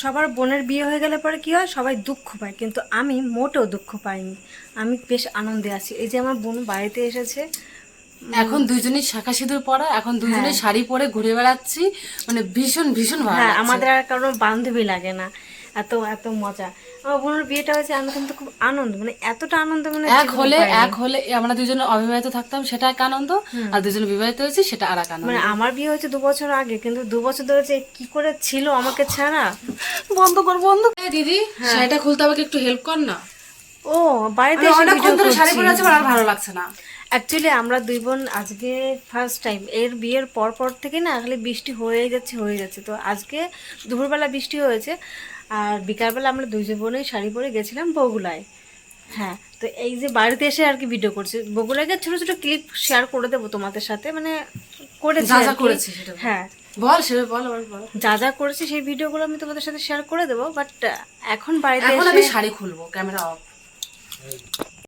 সবার বোনের বিয়ে হয়ে গেলে পরে কি হয়, সবাই দুঃখ পায়, কিন্তু আমি মোটেও দুঃখ পাইনি। আমি বেশ আনন্দে আছি। এই যে আমার বোন বাড়িতে এসেছে, এখন দুইজনই শাখা সিঁদুর পরা, এখন দুইজনে হ্যাঁ। শাড়ি পরে ঘুরে বেড়াচ্ছি, মানে ভীষণ ভীষণ ভালো হ্যাঁ, লাগছে। আমাদের আর কারণ বান্ধবী লাগে না, এত এত মজা। আমার বোনের বিয়েটা হয়েছে, আমি কিন্তু খুব আনন্দ, মানে এতটা আনন্দ মানে জীবনে পাইনি। এক হলে আমরা দুজনে অবিবাহিত থাকতাম, সেটা এক আনন্দ, আর দুজনে বিবাহিত হয়েছি সেটা আর এক আনন্দ। মানে আমার বিয়ে হয়েছে 2 বছর আগে, কিন্তু 2 বছর ধরে যে কি করে ছিল আমাকে ছাড়া। বন্ধ কর বন্ধ কর। দিদি শাড়িটা খুলতে আমাকে একটু হেল্প কর না। ও বাড়িতে আমি এসে অনেকক্ষণ ভিডিও ধরে শাড়ি করছি। পরে আছি, আমার আর ভালো লাগছে না। অ্যাকচুয়ালি আমরা দুই বোন আজকে ফার্স্ট টাইম, এর বিয়ের পর পর থেকে না খালি বৃষ্টি হয়েই যাচ্ছে। তো আজকে দুপুরবেলা বৃষ্টি হয়েছে, আর বিকালবেলা আমরা দুই বোনেই শাড়ি পরে গেছিলাম বগুলায়। হ্যাঁ, তো এই যে বাড়িতে এসে আর কি ভিডিও করছি, বগুলায় গিয়ে ছোটো ছোটো ক্লিপ শেয়ার করে দেবো তোমাদের সাথে, মানে করেছি যা আর যা কি। করেছি সেটা বল। হ্যাঁ, বল সেটা বল, আবার বল। যা যা করেছি সেই ভিডিওগুলো আমি তোমাদের সাথে শেয়ার করে দেবো, বাট এখন বাড়িতে এখন এসে আমি শাড়ি খুলবো, ক্যামেরা অফ।